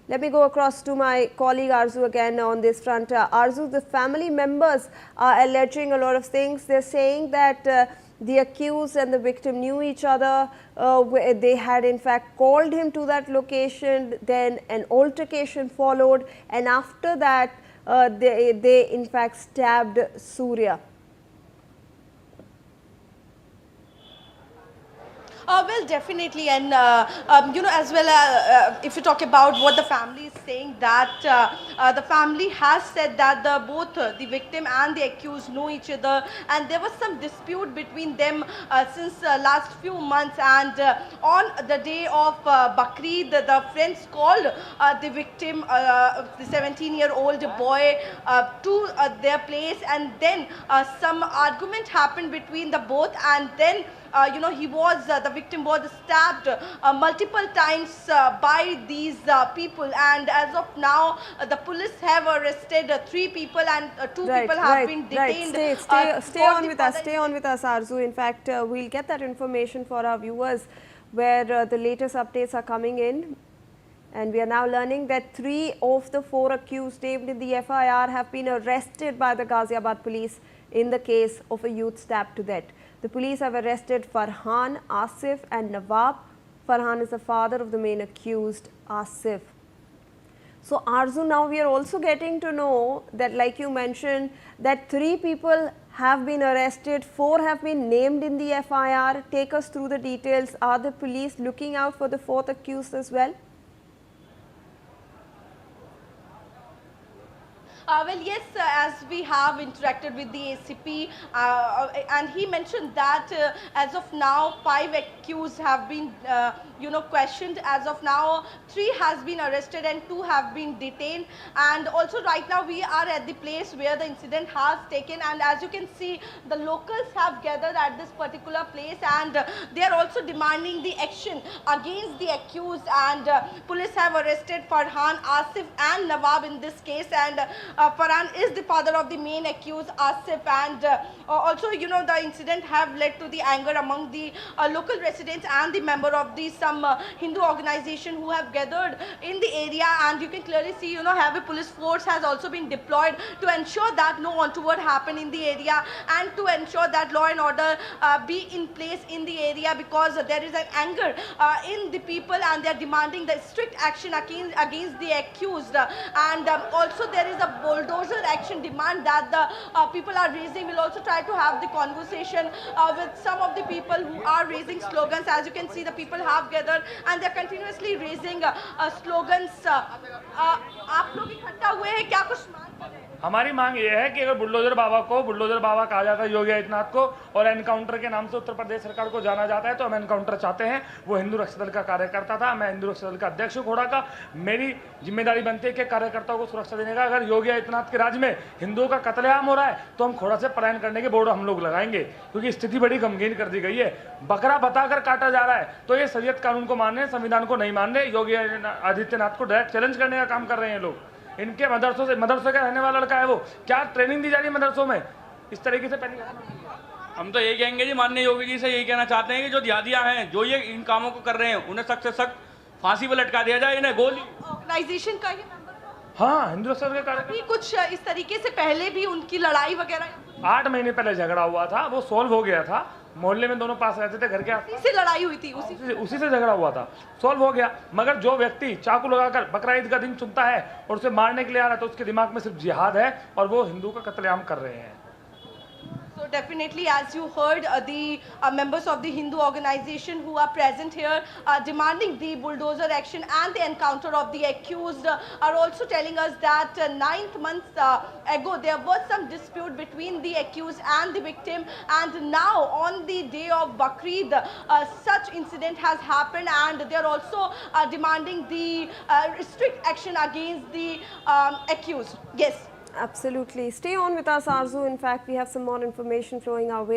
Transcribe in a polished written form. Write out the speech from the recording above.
Let me go across to my colleague Arzu again on this front. Arzu, the family members are alleging a lot of things. They're saying that the accused and the victim knew each other. They had in fact called him to that location. Then an altercation followed, and after that they in fact stabbed Surya. Well, definitely, and as well, if you talk about what the family is saying, that the family has said that both the victim and the accused know each other, and there was some dispute between them since last few months. And on the day of Bakrid, the friends called the victim, the 17-year-old boy, to their place, and then some argument happened between the both, and then the victim was stabbed multiple times by these people, and as of now the police have arrested 3 people, and 2 people have been detained. Stay on with us, Arzu. In fact, we'll get that information for our viewers where the latest updates are coming in. And we are now learning that 3 of the 4 accused named in the FIR have been arrested by the Ghaziabad police in the case of a youth stabbed to death. The police have arrested Farhan, Asif and Nawab. Farhan is the father of the main accused, Asif. So Arzu, now we are also getting to know that, like you mentioned, that 3 people have been arrested, 4 have been named in the FIR. Take us through the details. Are the police looking out for the 4th accused as well? Well, yes, as we have interacted with the ACP, and he mentioned that as of now 5 accused have been questioned. As of now 3 has been arrested and 2 have been detained, and also right now we are at the place where the incident has taken, and as you can see, the locals have gathered at this particular place, and they are also demanding the action against the accused, and police have arrested Farhan, Asif and Nawab in this case, and Farhan is the father of the main accused, Asif, and also the incident have led to the anger among the local residents and the member of the some Hindu organization who have gathered in the area, and you can clearly see heavy police force has also been deployed to ensure that no untoward happen in the area, and to ensure that law and order be in place in the area, because there is an anger in the people, and they are demanding the strict action against the accused, and also there is a bulldozer action demand that the people are raising. We'll also try to have the conversation with some of the people who are raising slogans. As you can see, the people have gathered and they're continuously raising slogans. आप लोग इकट्ठा हुए हैं, क्या कुछ मांग कर रहे हैं? हमारी मांग ये है कि अगर बुलडोजर बाबा कहा जाता है योगी आदित्यनाथ को, और एनकाउंटर के नाम से उत्तर प्रदेश सरकार को जाना जाता है, तो हम एनकाउंटर चाहते हैं। वो हिंदू रक्षा दल का कार्यकर्ता था, मैं हिंदू रक्षा दल का अध्यक्ष हूँ खोड़ा का। मेरी जिम्मेदारी बनती है कि कार्यकर्ताओं को सुरक्षा देने का। अगर योगी आदित्यनाथ के राज्य में हिंदुओं का कत्लेआम हो रहा है तो हम खोड़ा से पलायन करने के बोर्ड हम लोग लगाएंगे, क्योंकि स्थिति बड़ी गमगीन कर दी गई है। बकरा बताकर काटा जा रहा है, तो ये शरीयत कानून को मान रहे, संविधान को नहीं मान रहे। योगी आदित्यनाथ को डायरेक्ट चैलेंज करने का काम कर रहे हैं लोग। इनके मदरसों का रहने वाला लड़का है, वो क्या ट्रेनिंग दी जा रही है मदरसों में इस तरीके से? हम तो यही कहेंगे जी, माननीय योगी जी से यही कहना चाहते हैं कि जो जिहादियां हैं, जो ये इन कामों को कर रहे हैं, उन्हें सख्त से सख्त फांसी पर लटका दिया जाए। इन्हें गोली ऑर्गेनाइजेशन का ये मेंबर, हाँ, हिंदू रक्षा दल के कार्यकर्ता। कुछ इस तरीके से पहले भी उनकी लड़ाई वगैरह 8 महीने पहले झगड़ा हुआ था, वो सॉल्व हो गया था। मोहल्ले में दोनों पास रहते थे, घर के आस से लड़ाई हुई थी, उसी से झगड़ा हुआ था, सॉल्व हो गया। मगर जो व्यक्ति चाकू लगाकर बकरा ईद का दिन चुनता है और उसे मारने के लिए आ रहा है, तो उसके दिमाग में सिर्फ जिहाद है और वो हिंदू का कत्लेआम कर रहे हैं। So definitely, as you heard, the members of the Hindu organization who are present here demanding the bulldozer action and the encounter of the accused are also telling us that 9 months ago there was some dispute between the accused and the victim, and now on the day of Bakrid such incident has happened, and they are also demanding the strict action against the accused. Yes. Absolutely. Stay on with us, Arzu. In fact, we have some more information flowing our way.